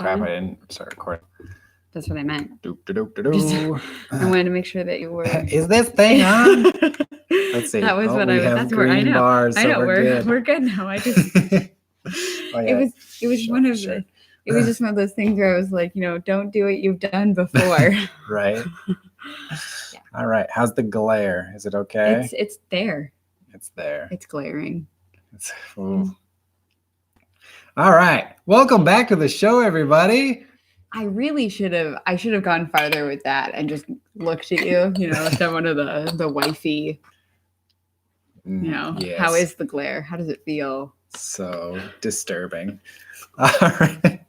it crap, on? I didn't start recording. That's what I meant. Do. I wanted to make sure that you were. Is this thing on? Let's see. That was what I was. That's where I know. Bars, I so know we're good now. I just. Oh, yeah. It was one of the. It was just one of those things where I was like, don't do what you've done before. Right. Yeah. All right. How's the glare? Is it okay? It's there. It's there. It's glaring. All right. Welcome back to the show, everybody. I really should have gone farther with that and just looked at you, done one of the wifey, Yes. How is the glare? How does it feel? So disturbing. All right.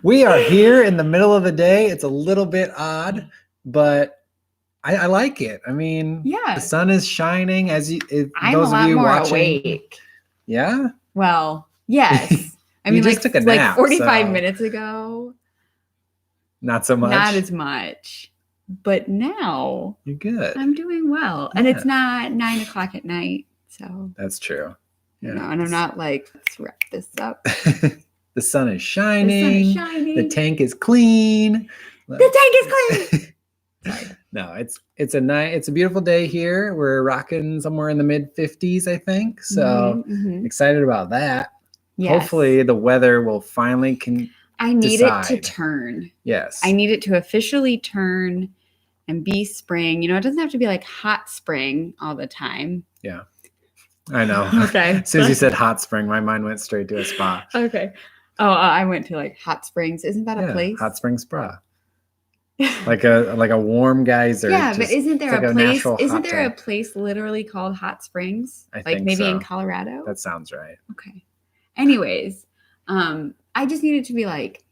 We are here in the middle of the day. It's a little bit odd, but I like it. I mean, yeah, the sun is shining I'm those of you more watching. Awake. Yeah. Well, yes. I mean, just took a nap, 45 minutes ago. Not so much. Not as much. But now you're good. I'm doing well. Yeah. And it's not 9 o'clock at night. So that's true. Yeah. And I'm not like, let's wrap this up. The sun is shining. The tank is clean. The tank is clean. Sorry. No, it's a beautiful day here. We're rocking somewhere in the mid 50s, I think. So excited about that. Yes. Hopefully the weather will finally I need it to turn. Yes. I need it to officially turn and be spring. It doesn't have to be like hot spring all the time. Yeah. I know. Okay. As soon as you said hot spring, my mind went straight to a spa. Okay. Oh, I went to like Hot Springs. Isn't that a place? Hot Springs Spa. like a warm geyser. Yeah, but isn't there a place? Isn't there a place literally called Hot Springs? I think maybe so. in Colorado. That sounds right. Okay. Anyways, I just need it to be like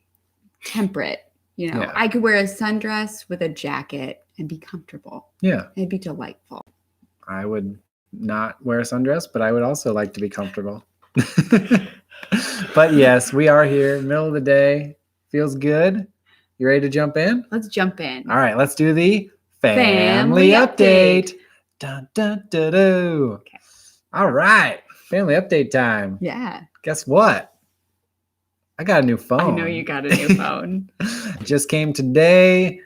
temperate. Yeah. I could wear a sundress with a jacket and be comfortable. Yeah. It'd be delightful. I would not wear a sundress, but I would also like to be comfortable. But yes, we are here, middle of the day. Feels good. You ready to jump in? Let's jump in. All right, let's do the family update. Dun, dun, dun, dun. Okay. All right, family update time. Yeah. Guess what? I got a new phone. I know you got a new phone. Just came today.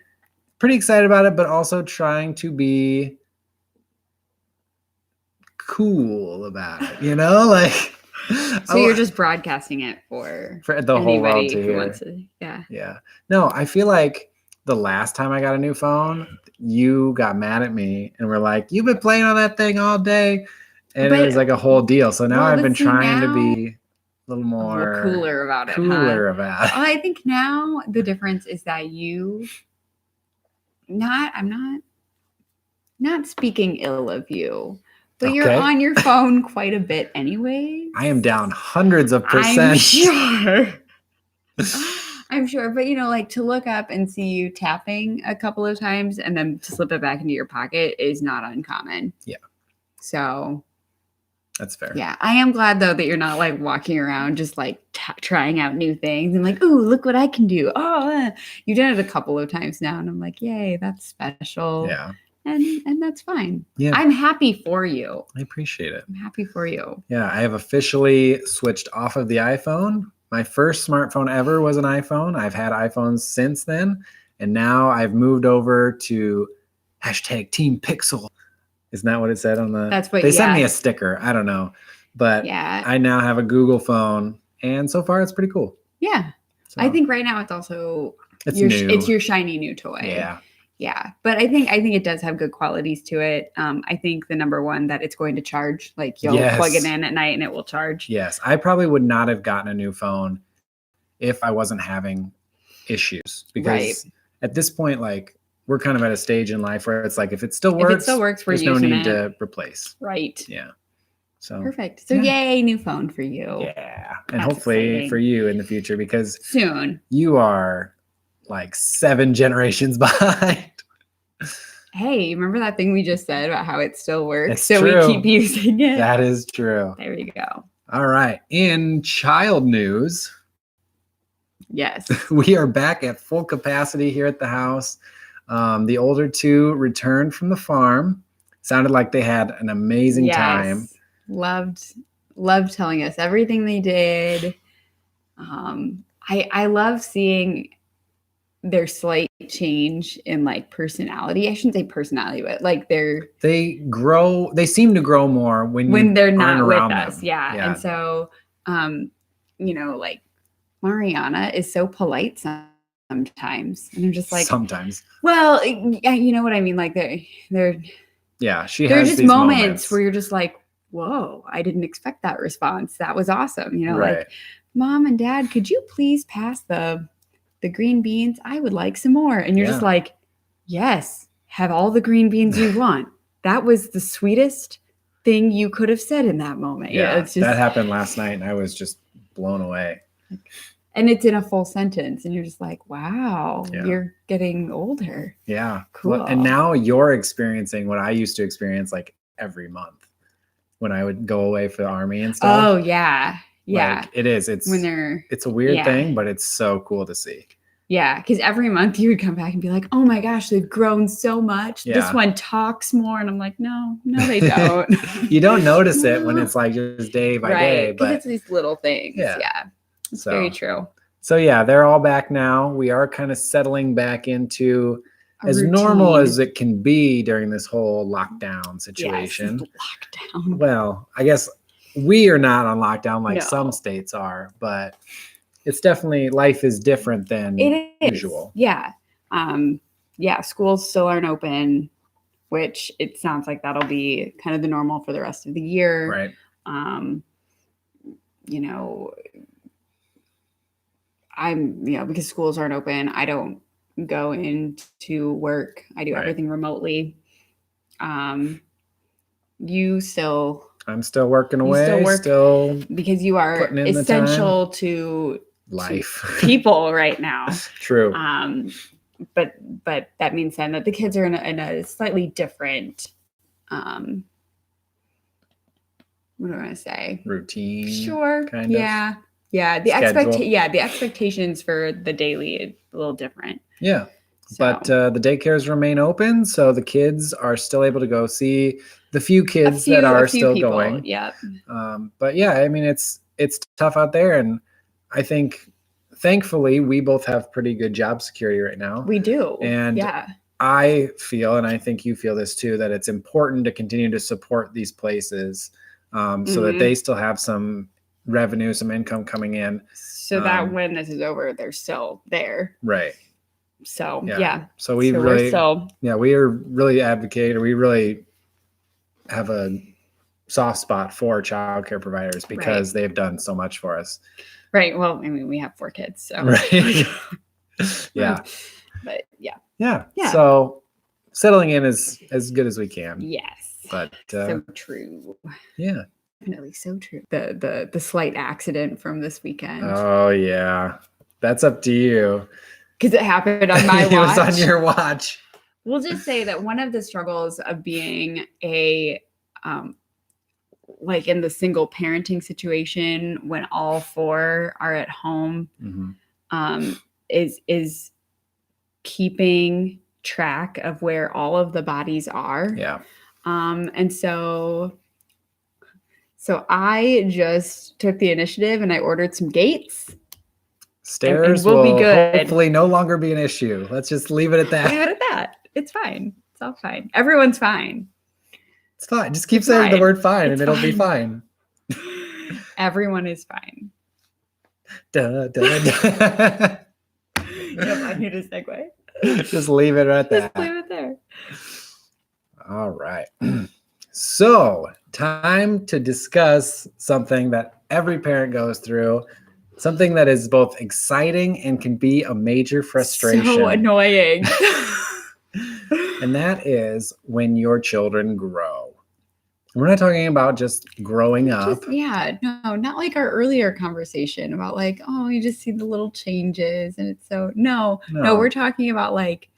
Pretty excited about it, but also trying to be cool about it, like. So you're just broadcasting it for the whole world to hear. Yeah. Yeah. No, I feel like the last time I got a new phone, you got mad at me and were like, "You've been playing on that thing all day," and it was like a whole deal. So now I've been trying to be a little more cooler about it. I think now the difference is that I'm not speaking ill of you. But you're on your phone quite a bit anyway. I am down hundreds of %. I'm sure. But, like to look up and see you tapping a couple of times and then to slip it back into your pocket is not uncommon. Yeah. So. That's fair. Yeah. I am glad, though, that you're not like walking around just like trying out new things and like, ooh, look what I can do. Oh, you've done it a couple of times now. And I'm like, yay, that's special. Yeah. And that's fine. Yeah. I'm happy for you. I appreciate it. I'm happy for you. Yeah, I have officially switched off of the iPhone. My first smartphone ever was an iPhone. I've had iPhones since then. And now I've moved over to #Team Pixel. Isn't that what it said on the... That's what they sent me a sticker. I don't know. But yeah. I now have a Google phone. And so far, it's pretty cool. Yeah. So, I think right now it's also... It's new. It's your shiny new toy. Yeah. Yeah, but I think it does have good qualities to it. I think the number one that it's going to charge, like you'll plug it in at night and it will charge. Yes, I probably would not have gotten a new phone if I wasn't having issues because at this point, like we're kind of at a stage in life where it's like if it still works, there's no need to replace. Right. Yeah. So perfect. So yay, new phone for you. Yeah, and hopefully for you in the future because soon you are like 7 generations behind. Hey, you remember that thing we just said about how it still works? It's true. We keep using it. That is true. There you go. All right. In child news. Yes. We are back at full capacity here at the house. The older 2 returned from the farm. Sounded like they had an amazing time. Loved telling us everything they did. I love seeing their slight change in like personality. I shouldn't say personality, but like they seem to grow more when they're not with around us. them. Yeah. And so, like Mariana is so polite sometimes. And I'm just like, sometimes. Well, yeah, you know what I mean? Like they're she there are has just these moments where you're just like, whoa, I didn't expect that response. That was awesome. right. Like, Mom and Dad, could you please pass the green beans? I would like some more. And you're just like, yes, have all the green beans you want. That was the sweetest thing you could have said in that moment. Yeah, it's just, that happened last night and I was just blown away. And it's in a full sentence and you're just like, wow, you're getting older. Yeah. Cool. Well, and now you're experiencing what I used to experience like every month when I would go away for the army and stuff. Oh, yeah. Yeah. Like, it is. It's a weird thing, but it's so cool to see. Yeah, because every month you would come back and be like, oh my gosh, they've grown so much. Yeah. This one talks more. And I'm like, no, they don't. You don't notice it when it's like just day by day. Because But it's these little things. Yeah. It's very true. So yeah, they're all back now. We are kind of settling back into as routine. Normal as it can be during this whole lockdown situation. Yes, lockdown. Well, I guess we are not on lockdown like some states are, but it's definitely, life is different than usual. Yeah. Schools still aren't open, which it sounds like that'll be kind of the normal for the rest of the year. Right. Because schools aren't open, I don't go into work. I do everything remotely. I'm still working away. Still because you are essential to life people right now. True. But that means then that the kids are in a slightly different what do I want to say? Routine. Sure. Kind of. Yeah. The expectations for the daily is a little different. Yeah. So. But the daycares remain open, so the kids are still able to go see the few kids that are still people. Going. Yeah. But yeah, I mean it's tough out there, and I think thankfully we both have pretty good job security right now. We do. And I feel, and I think you feel this too, that it's important to continue to support these places so that they still have some revenue, some income coming in. So that when this is over, they're still there. Right. So, yeah. So we really advocate, or we really have a soft spot for childcare providers because they've done so much for us. Right. Well, I mean, we have 4 kids, so. Right. Yeah. But yeah. So settling in is as good as we can. Yes. But so true. Yeah. Definitely so true. The slight accident from this weekend. Oh yeah. That's up to you. Because it happened on my watch. It was on your watch. We'll just say that one of the struggles of being a like in the single parenting situation when all 4 are at home is keeping track of where all of the bodies are. Yeah. And so I just took the initiative and I ordered some gates. Stairs will be good. Hopefully no longer be an issue. Let's just leave it at that. Leave it at that. It's fine. It's all fine. Everyone's fine. It's fine. Just keep saying the word fine and it'll be fine. Everyone is fine. Duh, duh, duh. Yep, I need a segue. Just leave it at that. Just leave it there. All right. So, time to discuss something that every parent goes through, something that is both exciting and can be a major frustration. So annoying. And that is when your children grow. We're not talking about just growing up. No, not like our earlier conversation about like, oh, you just see the little changes and it's so no, we're talking about like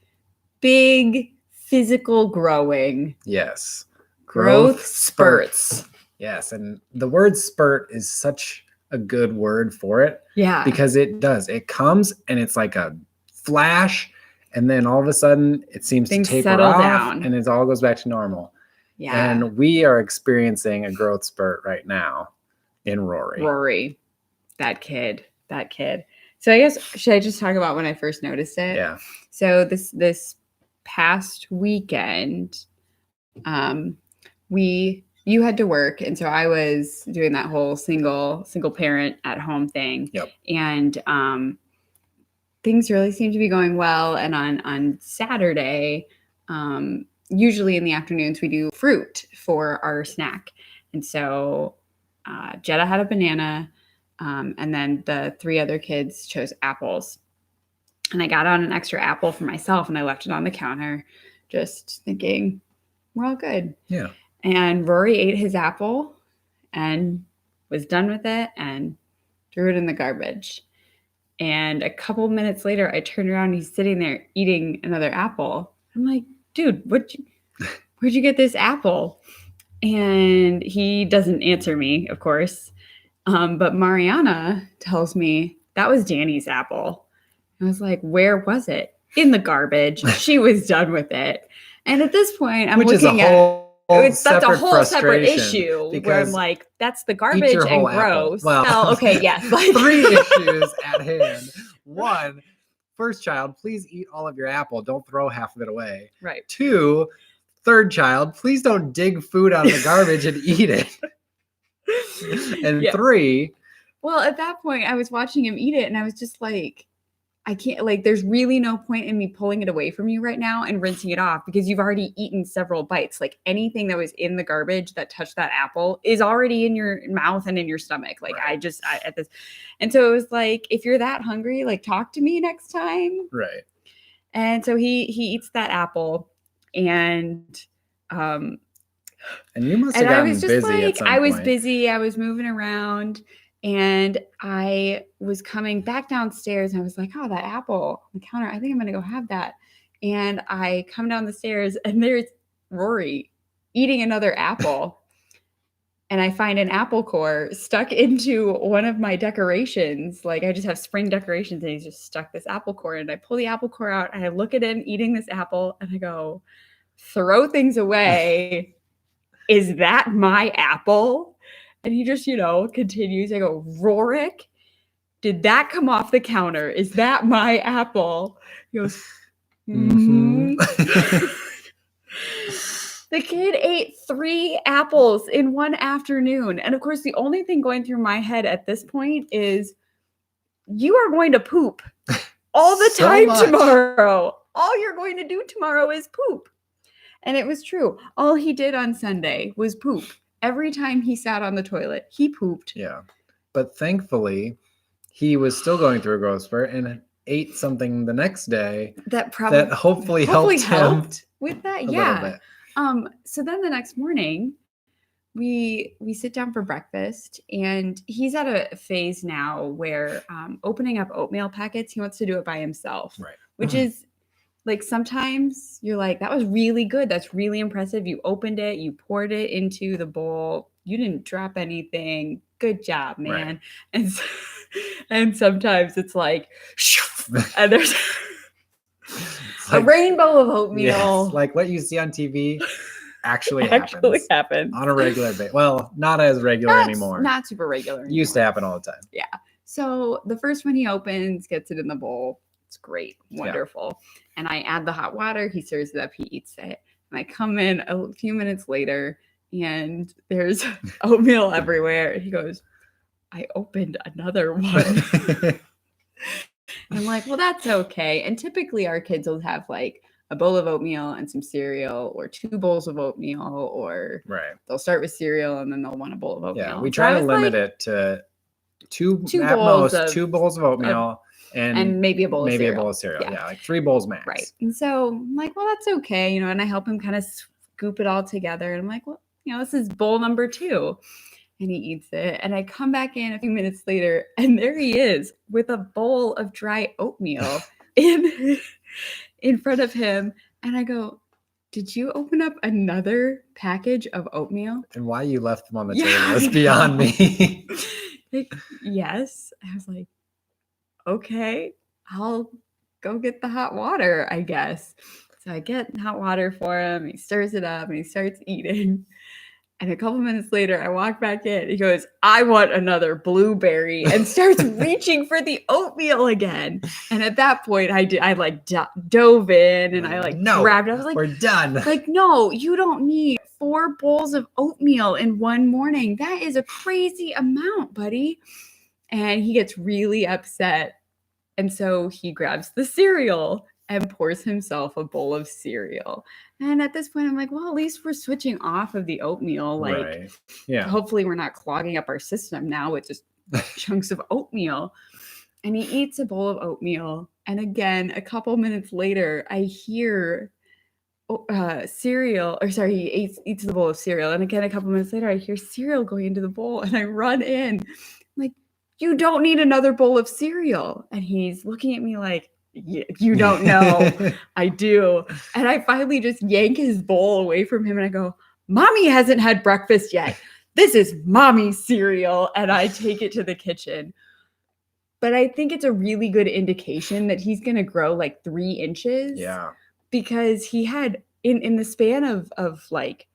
big physical growing. Yes. Growth spurts. Yes. And the word spurt is such a good word for it. Yeah. Because it does. It comes and it's like a flash. And then all of a sudden it seems to taper off down. And it all goes back to normal. Yeah. And we are experiencing a growth spurt right now in Rory. That kid. So I guess should I just talk about when I first noticed it? Yeah. So this past weekend, you had to work, and so I was doing that whole single parent at home thing. Yep. And things really seemed to be going well. And on Saturday, usually in the afternoons, we do fruit for our snack. And so Jetta had a banana, and then the 3 other kids chose apples. And I got on an extra apple for myself, and I left it on the counter, just thinking, we're all good. Yeah. And Rory ate his apple and was done with it and threw it in the garbage. And a couple minutes later, I turned around and he's sitting there eating another apple. I'm like, dude, where'd you get this apple? And he doesn't answer me, of course. But Mariana tells me that was Danny's apple. I was like, where was it? In the garbage. She was done with it. And at this point, I'm looking at that's a whole separate issue where I'm like, that's the garbage and gross. Well, okay, yes. Like 3 issues at hand. 1, first child, please eat all of your apple. Don't throw half of it away. Right. 2, third child, please don't dig food out of the garbage and eat it. And 3. Well, at that point, I was watching him eat it, and I was just like, I can't, like, there's really no point in me pulling it away from you right now and rinsing it off because you've already eaten several bites. Like, anything that was in the garbage that touched that apple is already in your mouth and in your stomach. Like, right. At this. And so it was like, if you're that hungry, like, talk to me next time. Right. And so he eats that apple, and you must have gotten busy like, at some I was point. busy. I was moving around. And I was coming back downstairs and I was like, oh, that apple on the counter. I think I'm going to go have that. And I come down the stairs and there's Rory eating another apple. And I find an apple core stuck into one of my decorations. Like, I just have spring decorations and he's just stuck this apple core. And I pull the apple core out and I look at him eating this apple and I go, throw things away. Is that my apple? And he just, continues. I go, Rorik, did that come off the counter? Is that my apple? He goes, mm-hmm. The kid ate 3 apples in one afternoon. And of course, the only thing going through my head at this point is, you are going to poop all the time tomorrow. All you're going to do tomorrow is poop. And it was true. All he did on Sunday was poop. Every time he sat on the toilet, he pooped. Yeah. But thankfully, he was still going through a growth spurt and ate something the next day that hopefully helped him with that. A little bit. So then the next morning, we sit down for breakfast, and he's at a phase now where opening up oatmeal packets, he wants to do it by himself. Right. Which is, like, sometimes you're like, that was really good. That's really impressive. You opened it. You poured it into the bowl. You didn't drop anything. Good job, man. Right. And sometimes it's like, and there's a rainbow of oatmeal. Yes, like what you see on TV actually happens on a regular basis. Well, not as regular anymore. Not super regular anymore. Used to happen all the time. Yeah. So the first one he opens, gets it in the bowl. It's great. Wonderful. Yeah. And I add the hot water. He stirs it up. He eats it. And I come in a few minutes later and there's oatmeal everywhere. And he goes, I opened another one. I'm like, well, that's okay. And typically our kids will have like a bowl of oatmeal and some cereal, or 2 bowls of oatmeal, or they'll start with cereal and then they'll want a bowl of oatmeal. Yeah, we try to limit it to two bowls of oatmeal. And maybe a bowl of cereal. Yeah, like 3 bowls max. Right. And so I'm like, well, that's okay. And I help him kind of scoop it all together. And I'm like, well, this is bowl number 2. And he eats it. And I come back in a few minutes later, and there he is with a bowl of dry oatmeal in front of him. And I go, did you open up another package of oatmeal? And why you left them on the table is beyond me. Like, yes. I was like, okay, I'll go get the hot water, I guess. So I get hot water for him. He stirs it up and he starts eating. And a couple minutes later, I walk back in. He goes, I want another blueberry, and starts reaching for the oatmeal again. And at that point, I dove in and I grabbed it. I was like, we're done. Like, no, you don't need 4 bowls of oatmeal in one morning. That is a crazy amount, buddy. And he gets really upset. And so he grabs the cereal and pours himself a bowl of cereal. And at this point, I'm like, well, at least we're switching off of the oatmeal. Like, Right. Yeah. hopefully we're not clogging up our system now with just chunks of oatmeal. And he eats a bowl of oatmeal. And again, a couple minutes later, I hear cereal, or sorry, he eats the bowl of cereal. And again, a couple minutes later, I hear cereal going into the bowl. And I run in. I'm like, you don't need another bowl of cereal. And he's looking at me like, you don't know. I do. And I finally just yank his bowl away from him and I go, Mommy hasn't had breakfast yet. This is Mommy's cereal. And I take it to the kitchen. But I think it's a really good indication that he's going to grow like 3 inches. Yeah. Because he had in the span of like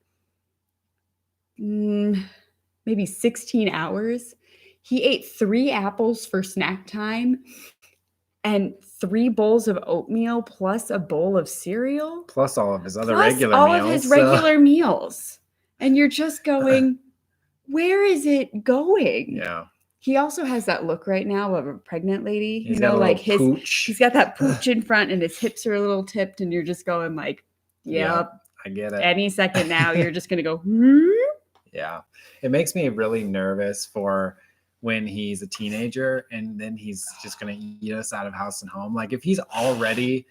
maybe 16 hours, he ate 3 apples for snack time and 3 bowls of oatmeal plus a bowl of cereal. Plus all of his other plus regular all meals. Of his regular meals. And you're just going, where is it going? Yeah. He also has that look right now of a pregnant lady. He's got like he's got that pooch in front and his hips are a little tipped and you're just going like, yep. I get it. Any second now, you're just going to go, Yeah. It makes me really nervous for when he's a teenager and then he's just going to eat us out of house and home. Like if he's already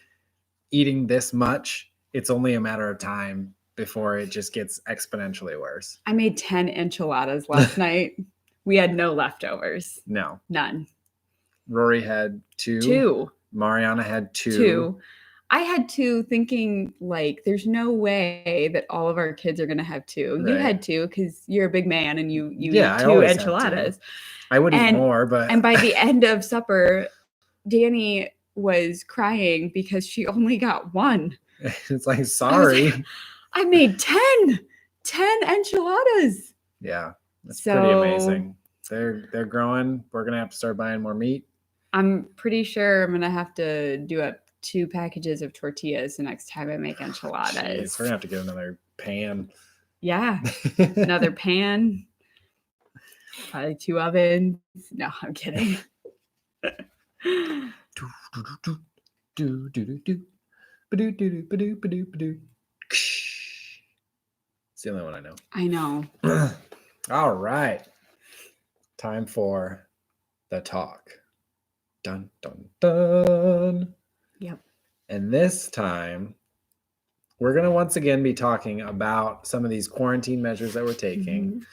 eating this much, it's only a matter of time before it just gets exponentially worse. I made 10 enchiladas last night. We had no leftovers. No. None. Rory had 2. 2. Mariana had 2. 2. I had 2 thinking like there's no way that all of our kids are going to have 2. Right. You had 2 because you're a big man and you eat 2 enchiladas. I would eat more, but... And by the end of supper, Danny was crying because she only got 1. It's like, sorry. I made 10 enchiladas. Yeah. That's pretty amazing. They're growing. We're going to have to start buying more meat. I'm pretty sure I'm going to have to do up 2 packages of tortillas the next time I make enchiladas. Jeez, we're going to have to get another pan. Yeah. Another pan. Probably 2 ovens. No, I'm kidding. It's the only one I know. I know. All right. Time for the talk. Dun, dun, dun. Yep. And this time, we're going to once again be talking about some of these quarantine measures that we're taking.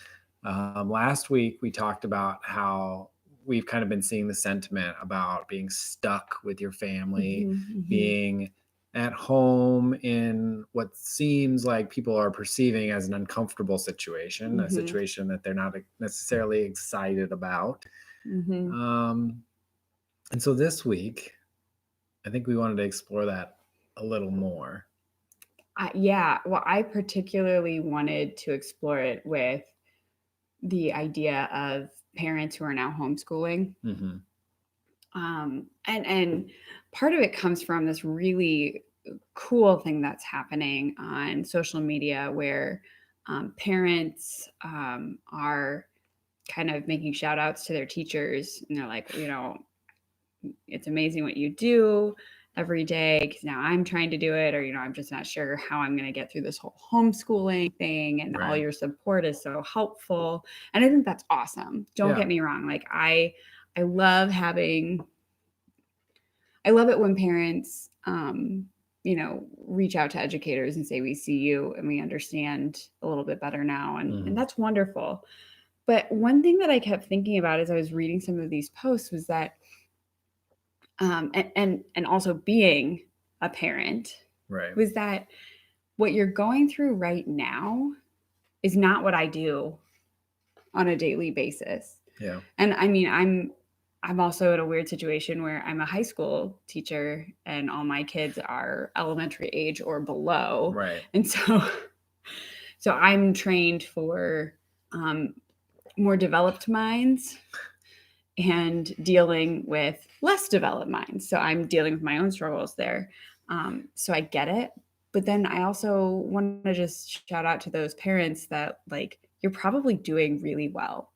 Mm-hmm. Last week, we talked about how we've kind of been seeing the sentiment about being stuck with your family, being at home in what seems like people are perceiving as an uncomfortable situation, a situation that they're not necessarily excited about. And so this week, I think we wanted to explore that a little more. Yeah. Well, I particularly wanted to explore it with the idea of parents who are now homeschooling. And part of it comes from this really cool thing that's happening on social media where parents are kind of making shout outs to their teachers. And they're like, it's amazing what you do every day because now I'm trying to do it, or, I'm just not sure how I'm going to get through this whole homeschooling thing, and all your support is so helpful. And I think that's awesome. Don't get me wrong. Like I love it when parents, reach out to educators and say, we see you and we understand a little bit better now. And that's wonderful. But one thing that I kept thinking about as I was reading some of these posts was that, and also being a parent, was that what you're going through right now is not what I do on a daily basis. Yeah. And I mean, I'm also in a weird situation where I'm a high school teacher and all my kids are elementary age or below. Right. And so So I'm trained for more developed minds and dealing with less developed minds. So I'm dealing with my own struggles there. So I get it. But then I also want to just shout out to those parents that, like, you're probably doing really well.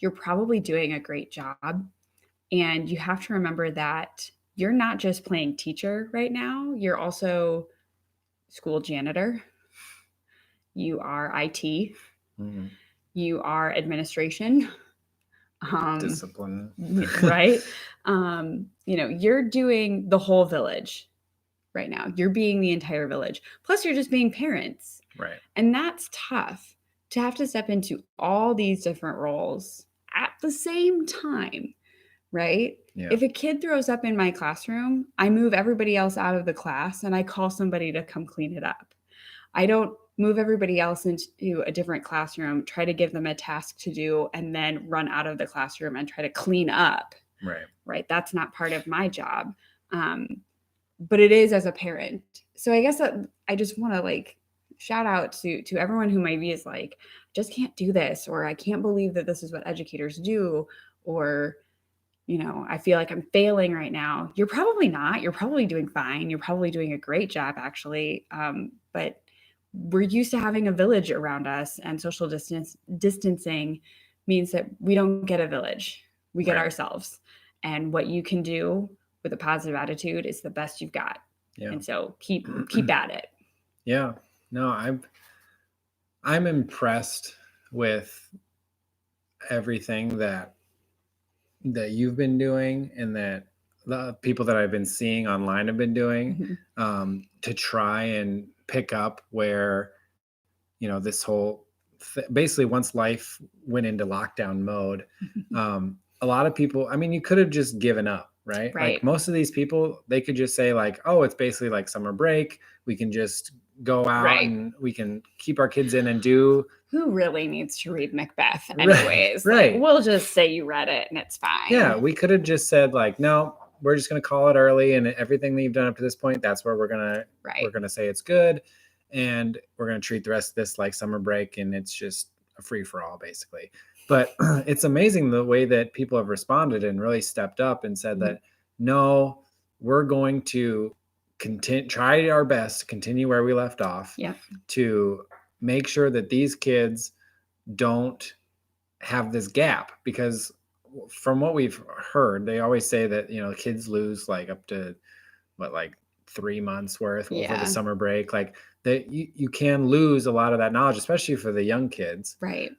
You're probably doing a great job. And you have to remember that you're not just playing teacher right now, you're also school janitor, you are IT, you are administration, discipline, right? You're doing the whole village right now. You're being the entire village. Plus, you're just being parents. Right. And that's tough to have to step into all these different roles at the same time, right? Yeah. If a kid throws up in my classroom, I move everybody else out of the class and I call somebody to come clean it up. I don't move everybody else into a different classroom, try to give them a task to do, and then run out of the classroom and try to clean up. Right. That's not part of my job. But it is as a parent. So I guess I just want to like shout out to everyone who maybe is like, just can't do this, or I can't believe that this is what educators do, or, I feel like I'm failing right now. You're probably not. You're probably doing fine. You're probably doing a great job, actually. But we're used to having a village around us, and social distancing means that we don't get a village. We get ourselves. And what you can do with a positive attitude is the best you've got. Yeah. And so keep at it. Yeah. No, I'm impressed with everything that you've been doing and that the people that I've been seeing online have been doing, to try and pick up where, this whole basically once life went into lockdown mode, a lot of people, I mean, you could have just given up, right? Like most of these people, they could just say like, oh, it's basically like summer break. We can just go out and we can keep our kids in and do. Who really needs to read Macbeth anyways? Right. Like, we'll just say you read it and it's fine. Yeah. We could have just said like, no, we're just going to call it early. And everything that you've done up to this point, that's where we're going to say it's good. And we're going to treat the rest of this like summer break. And it's just a free for all basically. But it's amazing the way that people have responded and really stepped up and said that, no, we're going to try our best to continue where we left off, to make sure that these kids don't have this gap. Because from what we've heard, they always say that, kids lose like up to 3 months worth over the summer break. Like that you can lose a lot of that knowledge, especially for the young kids. Right.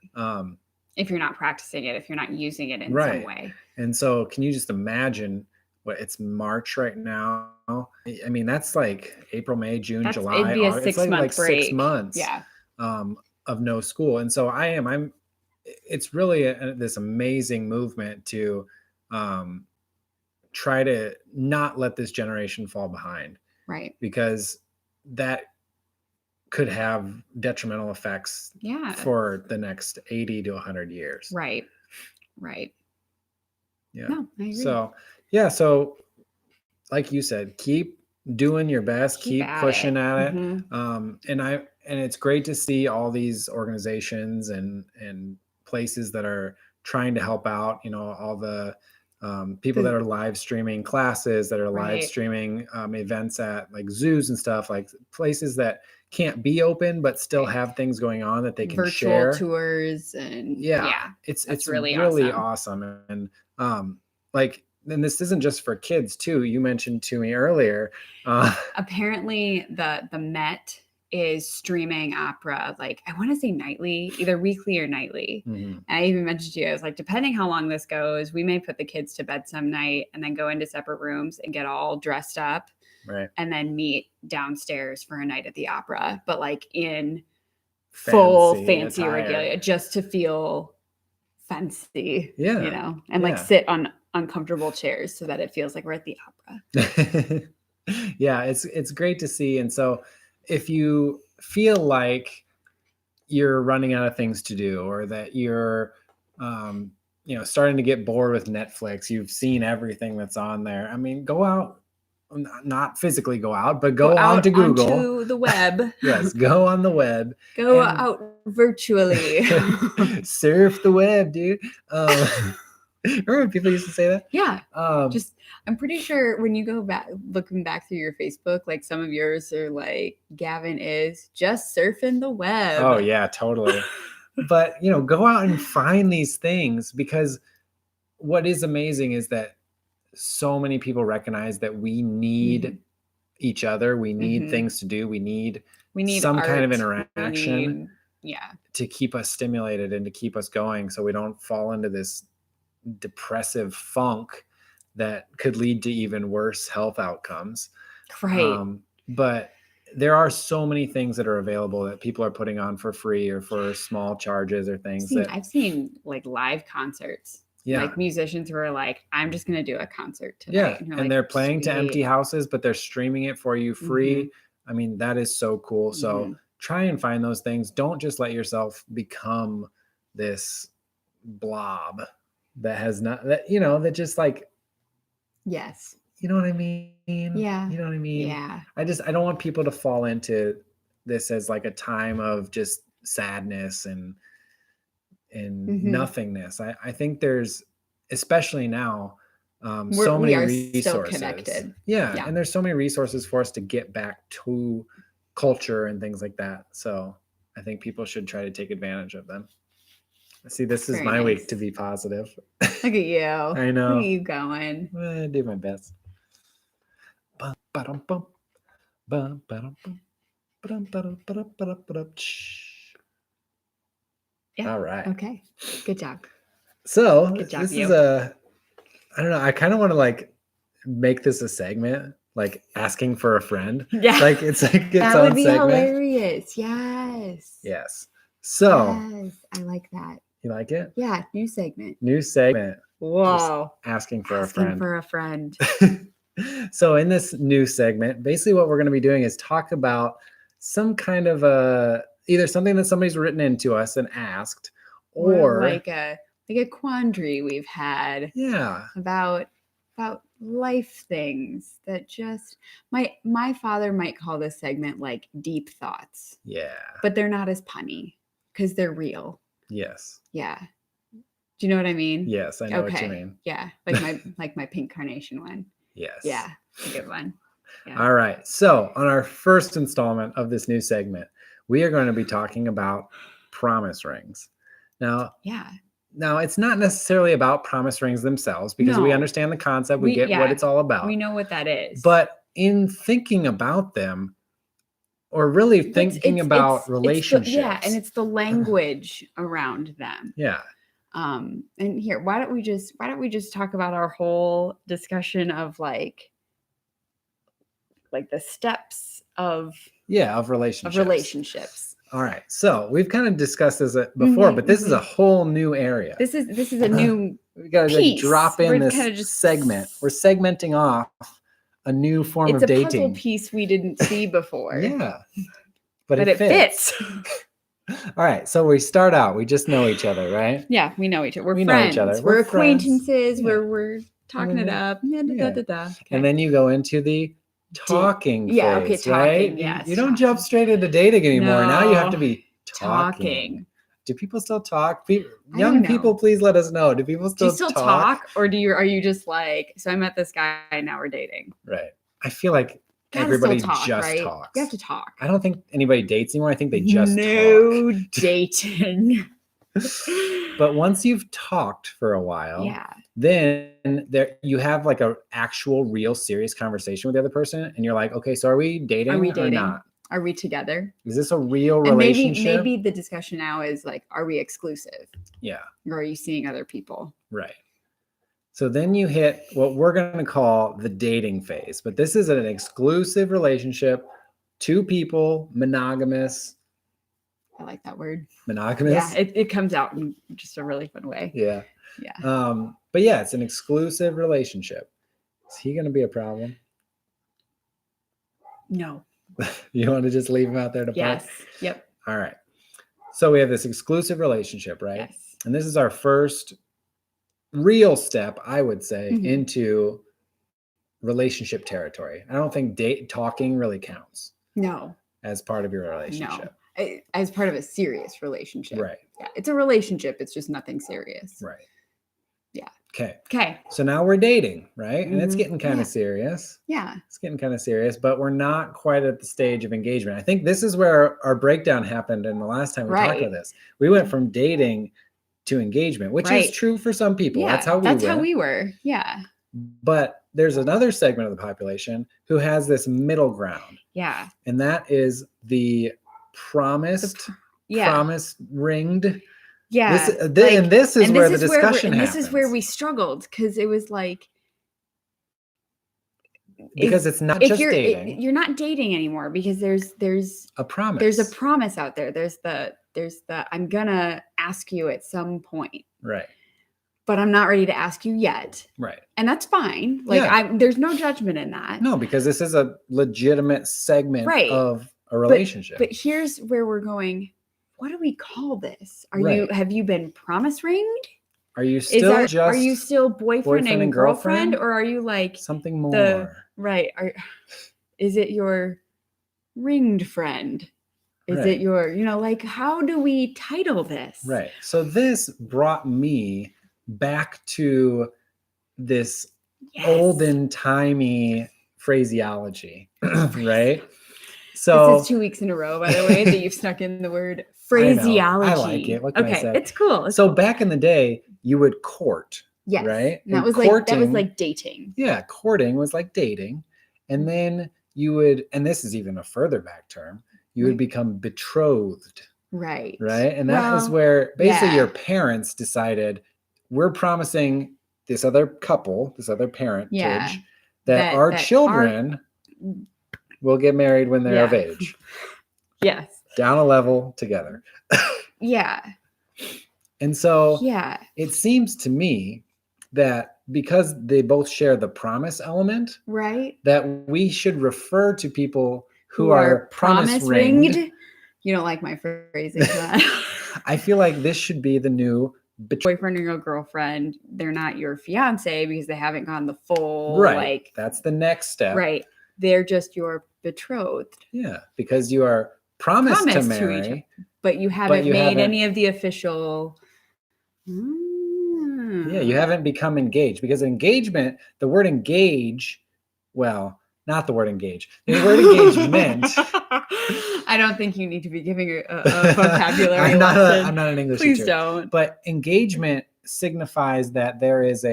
If you're not practicing it, if you're not using it in some way. And so can you just imagine it's March right now? I mean, that's like April, May, June, July. It'd be a 6-month break. 6 months of no school. And so it's really this amazing movement to try to not let this generation fall behind. Right. Because that could have detrimental effects for the next 80 to 100 years. Right. Yeah. No, I agree. So like you said, keep doing your best, keep pushing at it. And it's great to see all these organizations and places that are trying to help out, all the people that are live streaming classes, that are live streaming events at like zoos and stuff, like places that can't be open but still have things going on that they can share. Virtual tours and it's really awesome. And and this isn't just for kids too. You mentioned to me earlier. Apparently the Met is streaming opera, like I want to say nightly, either weekly or nightly. And I even mentioned to you, I was like, depending how long this goes, we may put the kids to bed some night and then go into separate rooms and get all dressed up. Right. And then meet downstairs for a night at the opera, but like in full fancy regalia, just to feel fancy, and like sit on uncomfortable chairs so that it feels like we're at the opera. Yeah, it's great to see. And so if you feel like you're running out of things to do, or that you're starting to get bored with Netflix, you've seen everything that's on there, I mean, go out not physically go out, but Go go out onto Google. onto the web. Yes, go on the web. Go and out virtually. surf the web, dude. Remember when people used to say that? Yeah. I'm pretty sure when you go back, looking back through your Facebook, like some of yours are like, Gavin is just surfing the web. Oh yeah, totally. But go out and find these things, because what is amazing is that so many people recognize that we need each other. We need things to do. We need some kind of interaction to keep us stimulated and to keep us going, so we don't fall into this depressive funk that could lead to even worse health outcomes. Right. But there are so many things that are available that people are putting on for free or for small charges or things. I've seen like live concerts. Yeah. Like musicians who are like, I'm just going to do a concert tonight. Yeah. And they're playing to empty houses, but they're streaming it for you free. I mean, that is so cool. So try and find those things. Don't just let yourself become this blob that has not, that just like, yes. You know what I mean? Yeah. You know what I mean? Yeah. I don't want people to fall into this as like a time of just sadness and nothingness. I think there's, especially now, so many resources. Still connected. Yeah. And there's so many resources for us to get back to culture and things like that. So I think people should try to take advantage of them. See, this is my week to be positive. Look at you. I know. Look at you going. I do my best. Yeah. All right. Okay. Good job. So this is I don't know. I kind of want to like make this a segment, like asking for a friend. Yeah. Like it's like its that own would be segment. Hilarious. Yes. Yes. So yes, I like that. You like it? Yeah. New segment. Just Whoa. asking for a friend. So in this new segment, basically what we're going to be doing is talk about some kind of either something that somebody's written into us and asked, or like a quandary we've had. Yeah. About life things that just my father might call this segment like deep thoughts. Yeah. But they're not as punny because they're real. Yes. Yeah. Do you know what I mean? Yes, I know what you mean. Yeah. Like my pink carnation one. Yes. Yeah. It's a good one. Yeah. All right. So on our first installment of this new segment, we are going to be talking about promise rings. Now, it's not necessarily about promise rings themselves, because we understand the concept. We get what it's all about. We know what that is. But in thinking about them, or really thinking about relationships. And it's the language around them. Yeah. And here, why don't we just talk about our whole discussion of like the steps of relationships. All right. So we've kind of discussed this before, but this is a whole new area. This is a new we got to drop in this segment. We're segmenting off a new form of dating. It's a puzzle piece we didn't see before. Yeah. But it fits. All right. So we start out. We just know each other, right? Yeah, we know each other. We're friends. We're acquaintances. Yeah. We're talking it up. Okay. And then you go into the talking phase, talking, right? Yes. You don't jump straight into dating anymore. No. Now you have to be talking. Do people still talk? Young people, please let us know. Do people still talk? Or are you just like, so I met this guy, now we're dating? Right. I feel like everybody talks. You have to talk. I don't think anybody dates anymore. I think they just talk. Dating. But once you've talked for a while, then you have like a actual real serious conversation with the other person, and you're like, okay, so are we dating or not? Are we together? Is this a real relationship? Maybe the discussion now is like, are we exclusive? Yeah. Or are you seeing other people? Right. So then you hit what we're going to call the dating phase. But this is an exclusive relationship, 2 people, monogamous. I like that word. Monogamous? Yeah, it comes out in just a really fun way. Yeah. Yeah. But yeah, it's an exclusive relationship. Is he going to be a problem? No. You want to just leave him out there to play? Yes. Yep. All right. So we have this exclusive relationship, right? Yes. And this is our first real step, I would say, into relationship territory. I don't think talking really counts No. as part of your relationship. No. As part of a serious relationship. Right. Yeah. It's a relationship. It's just nothing serious. Right. Yeah. Okay. So now we're dating, right? And it's Mhm. getting kind Yeah. of serious. Yeah. It's getting kind of serious, but we're not quite at the stage of engagement. I think this is where our breakdown happened in the last time we talked Right. about this. We went from dating to engagement, which is Right. true for some people. Yeah. That's how we were. Yeah. But there's another segment of the population who has this middle ground. Yeah. And that is the promised, promise ringed. Yeah. And this is where the discussion happens. This is where we struggled, because it was like, because it's not just dating. You're not dating anymore, because there's a promise. There's a promise out there. There's the I'm gonna ask you at some point. Right. But I'm not ready to ask you yet. Right. And that's fine. Like, there's no judgment in that. No, because this is a legitimate segment of a relationship. But here's where we're going. What do we call this? Have you been promise ringed? Are you still are you still boyfriend and girlfriend, or are you like something more? Is it your ringed friend? Is it your, like, how do we title this? Right. So this brought me back to this olden timey phraseology, right? So this is 2 weeks in a row, by the way, that you've snuck in the word phraseology. I like it. What can I say? It's cool. So back in the day, you would court. Yes. Right. And that was like dating. Yeah. Courting was like dating. And then you would, and this is even a further back term, you would become betrothed. Right. Right. And that was where basically your parents decided, we're promising this other couple, this other parentage, that our children will get married when they're of age. Yes. Down a level together. Yeah. And so it seems to me that because they both share the promise element, right, that we should refer to people who are promise ringed. You don't like my phrasing. I feel like this should be the new boyfriend or your girlfriend. They're not your fiance because they haven't gone the full that's the next step. Right. They're just your betrothed. Yeah, because you are promised to marry, but you haven't made any of the official. Yeah, you haven't become engaged, because engagement, the word engage, well, not the word engage. The word engagement. I don't think you need to be giving a vocabulary lesson. I'm not an English teacher. Please don't. But engagement signifies that there is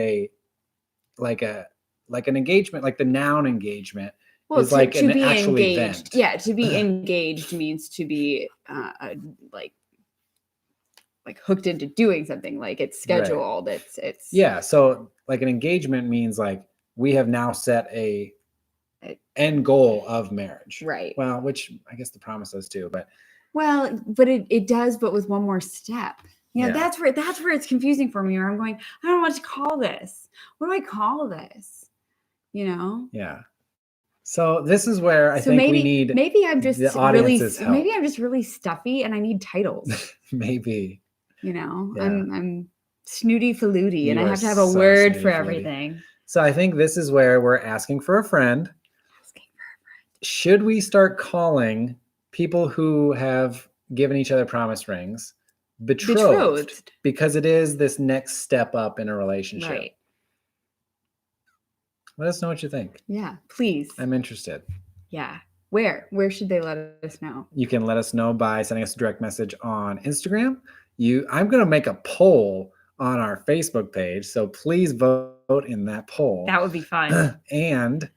like an engagement, like the noun engagement. Well, is like an actual event. Yeah, to be engaged means to be like hooked into doing something, like it's scheduled. Right. It's so like an engagement means like we have now set a end goal of marriage. Right. Well, which I guess the promise does too, but it does, but with one more step. That's where it's confusing for me, where I'm going, I don't know what to call this. What do I call this? Yeah. So this is where I think we need. Maybe I'm just really stuffy and I need titles. Maybe. I'm snooty faluty, and I have to have a word for everything. So I think this is where we're asking for a friend. Should we start calling people who have given each other promise rings betrothed? Because it is this next step up in a relationship. Right. Let us know what you think. Yeah, please. I'm interested. Yeah. Where should they let us know? You can let us know by sending us a direct message on Instagram. I'm going to make a poll on our Facebook page, so please vote in that poll. That would be fun. And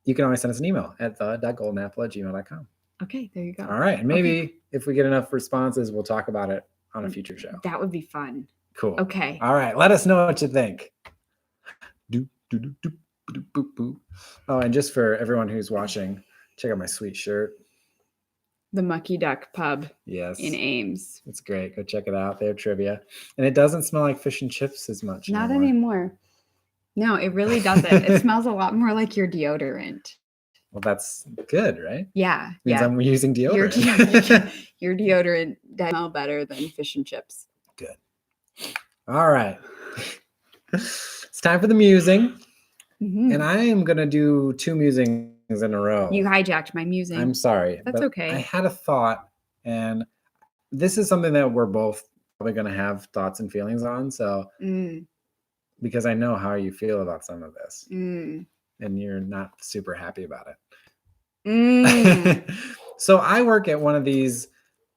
you can always send us an email at the.goldenapple@gmail.com. Okay, there you go. All right. And maybe if we get enough responses, we'll talk about it on a future show. That would be fun. Cool. Okay. All right. Let us know what you think. Oh, and just for everyone who's watching, check out my sweet shirt. The Mucky Duck Pub. Yes. In Ames. It's great. Go check it out. They have trivia. And it doesn't smell like fish and chips as much. Not anymore. No, it really doesn't. It smells a lot more like your deodorant. Well, that's good, right? Yeah. Means I'm using deodorant. Your deodorant does smell better than fish and chips. Good. All right. It's time for the musing. And I am going to do 2 musings in a row. You hijacked my musing. I'm sorry. That's but okay. I had a thought, and this is something that we're both probably going to have thoughts and feelings on. So, because I know how you feel about some of this, and you're not super happy about it. So I work at one of these,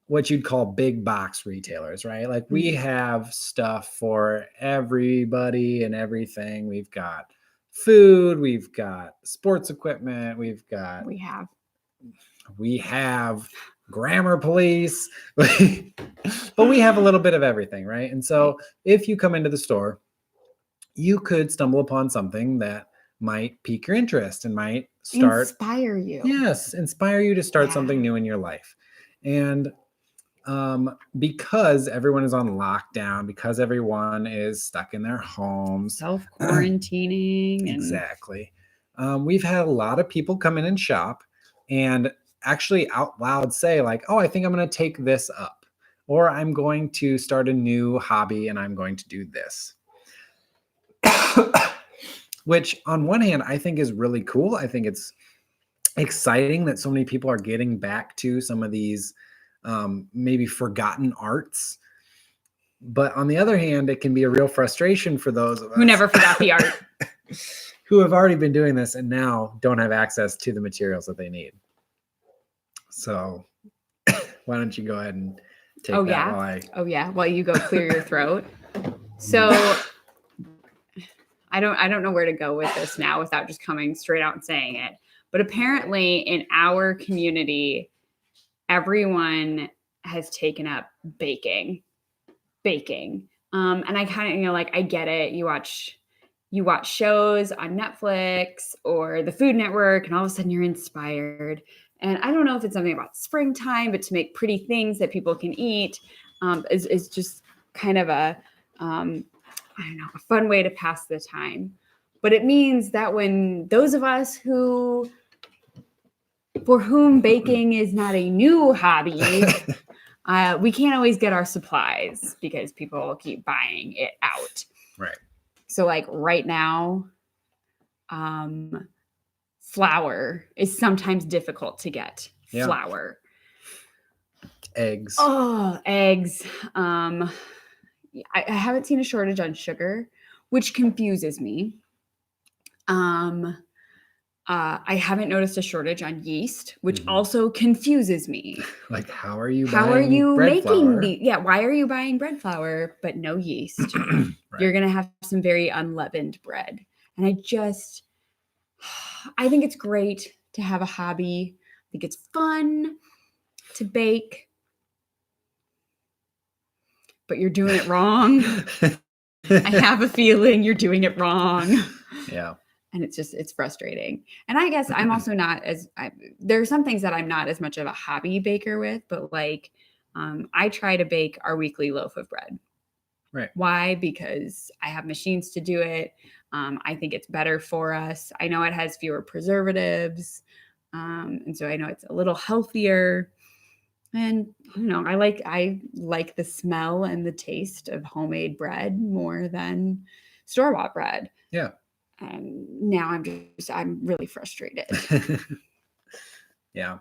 what you'd call big box retailers, right? Like we have stuff for everybody and everything. We've got food, we've got sports equipment, we have grammar police, but we have a little bit of everything, right? And so if you come into the store, you could stumble upon something that might pique your interest and might inspire you. Yes, inspire you to start something new in your life. And because everyone is on lockdown, because everyone is stuck in their homes, self-quarantining. Exactly. We've had a lot of people come in and shop and actually out loud say like, oh, I think I'm going to take this up, or I'm going to start a new hobby and I'm going to do this. Which on one hand, I think is really cool. I think it's exciting that so many people are getting back to some of these maybe forgotten arts. But on the other hand, it can be a real frustration for those of us who never forgot the art, who have already been doing this and now don't have access to the materials that they need. So why don't you go ahead and take that while you go clear your throat. So I don't know where to go with this now without just coming straight out and saying it. But apparently in our community, everyone has taken up baking. And I kind of, like, I get it. You watch shows on Netflix or the Food Network, and all of a sudden you're inspired. And I don't know if it's something about springtime, but to make pretty things that people can eat is just kind of a fun way to pass the time. But it means that when those of us for whom baking is not a new hobby, we can't always get our supplies because people keep buying it out. Right. So like right now, flour is sometimes difficult to get. Yeah. Flour. Eggs. Oh, eggs. I haven't seen a shortage on sugar, which confuses me. I haven't noticed a shortage on yeast, which also confuses me. Like, how are you making the? Yeah, why are you buying bread flour but no yeast? Right. You're gonna have some very unleavened bread, and I think it's great to have a hobby. I think it's fun to bake, but you're doing it wrong. I have a feeling you're doing it wrong. Yeah. And it's frustrating. And I guess I'm also not there are some things that I'm not as much of a hobby baker with, but like, I try to bake our weekly loaf of bread. Right. Why? Because I have machines to do it. I think it's better for us. I know it has fewer preservatives. And so I know it's a little healthier. And I don't know, I like the smell and the taste of homemade bread more than store-bought bread. Yeah. And now I'm really frustrated. Yeah.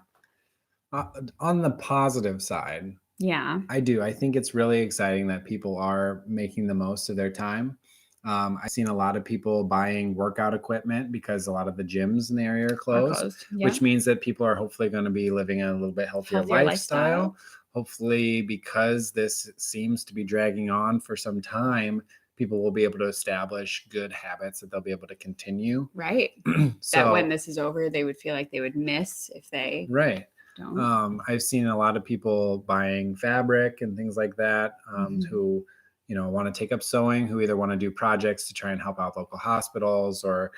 On the positive side, yeah, I think it's really exciting that people are making the most of their time. I've seen a lot of people buying workout equipment because a lot of the gyms in the area are closed. Yeah. Which means that people are hopefully going to be living a little bit healthier lifestyle. Hopefully, because this seems to be dragging on for some time, people will be able to establish good habits that they'll be able to continue. Right. So that when this is over, they would feel like they would miss if they don't. I've seen a lot of people buying fabric and things like that, who, want to take up sewing, who either want to do projects to try and help out local hospitals, or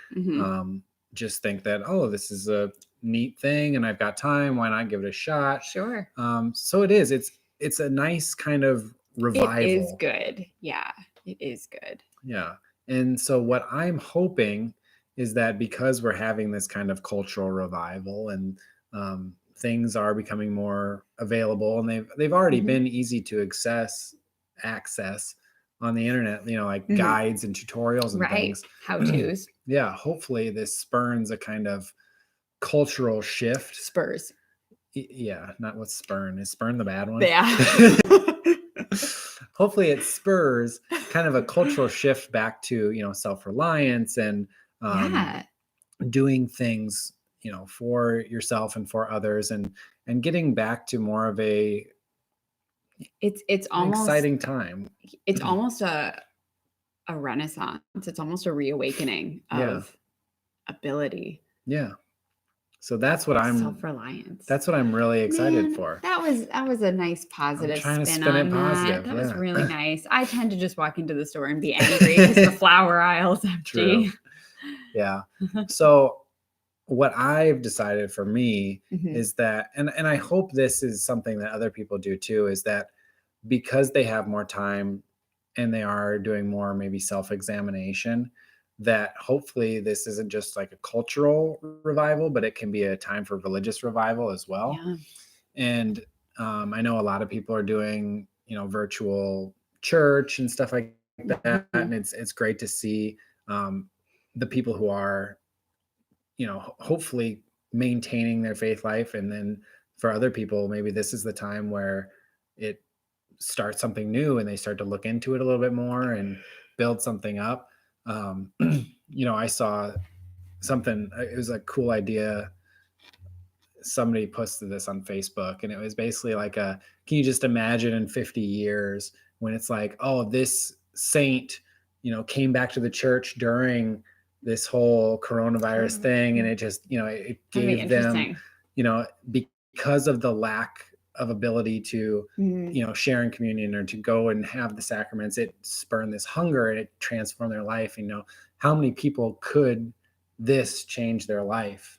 just think that, oh, this is a neat thing and I've got time. Why not give it a shot? Sure. So it is. It's a nice kind of revival. It is good. Yeah. It is good. Yeah. And so what I'm hoping is that because we're having this kind of cultural revival and things are becoming more available, and they've already been easy to access, on the internet, like guides and tutorials and things. How-tos. Yeah, hopefully this spurns a kind of cultural shift. Spurs. Yeah, not what spurn. Is spurn the bad one? Yeah. Hopefully it spurs kind of a cultural shift back to, self-reliance and doing things, for yourself and for others, and getting back to more of a it's almost exciting time. It's almost a renaissance. It's almost a reawakening of ability. Yeah. So that's what self-reliance. That's what I'm really excited for. That was a nice positive spin it positive. That was really nice. I tend to just walk into the store and be angry because the flower aisle's empty. True. Yeah. So what I've decided for me is that, and I hope this is something that other people do too, is that because they have more time and they are doing more maybe self-examination, that hopefully this isn't just like a cultural revival, but it can be a time for religious revival as well. Yeah. And I know a lot of people are doing, virtual church and stuff like that. And it's great to see the people who are, hopefully maintaining their faith life. And then for other people, maybe this is the time where it starts something new and they start to look into it a little bit more and build something up. I saw something, it was a cool idea. Somebody posted this on Facebook, and it was basically like can you just imagine in 50 years when it's like, oh, this saint, came back to the church during this whole coronavirus thing. And it just, it gave them, because of the lack of ability to, share in communion or to go and have the sacraments, it spurned this hunger and it transformed their life. How many people could this change their life?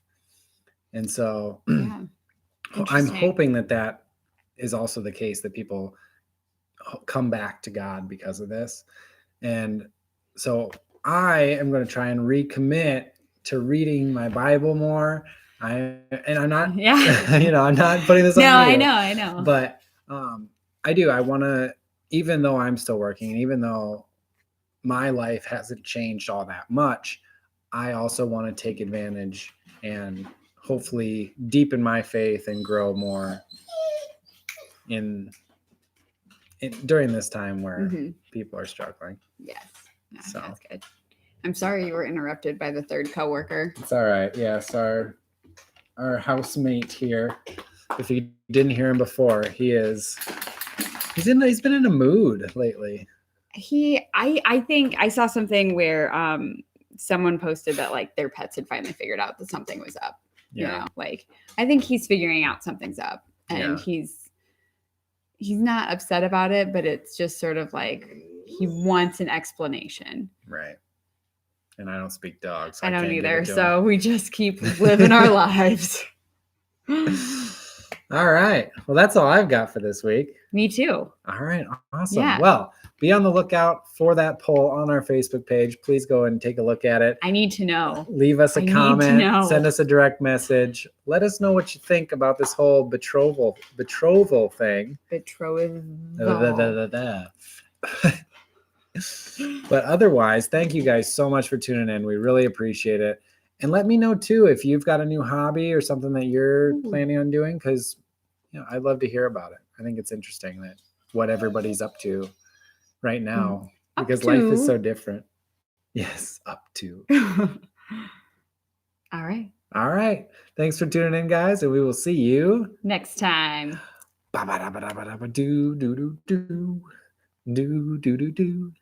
And so I'm hoping that is also the case, that people come back to God because of this. And so I am going to try and recommit to reading my Bible more. I'm not, I'm not putting this on you. I know. But I do. I want to, even though I'm still working, and even though my life hasn't changed all that much, I also want to take advantage and hopefully deepen my faith and grow more during this time where people are struggling. Yes. No, so that's good. I'm sorry you were interrupted by the third coworker. It's all right. Yes, our housemate here. If you didn't hear him before, he's been in a mood lately. I think I saw something where someone posted that like their pets had finally figured out that something was up. Yeah. I think he's figuring out something's up, and he's not upset about it, but it's just sort of like he wants an explanation. Right. And I don't speak dog. So I don't either. So we just keep living our lives. All right. Well, that's all I've got for this week. Me too. All right. Awesome. Yeah. Well, be on the lookout for that poll on our Facebook page. Please go and take a look at it. I need to know. Leave us a comment. Send us a direct message. Let us know what you think about this whole betrothal thing. Betrothal. But otherwise, thank you guys so much for tuning in. We really appreciate it. And let me know too if you've got a new hobby or something that you're planning on doing, because I'd love to hear about it. I think it's interesting that what everybody's up to right now, because life is so different. Yes, up to. All right. All right. Thanks for tuning in, guys, and we will see you next time. Do do do do do do do do do.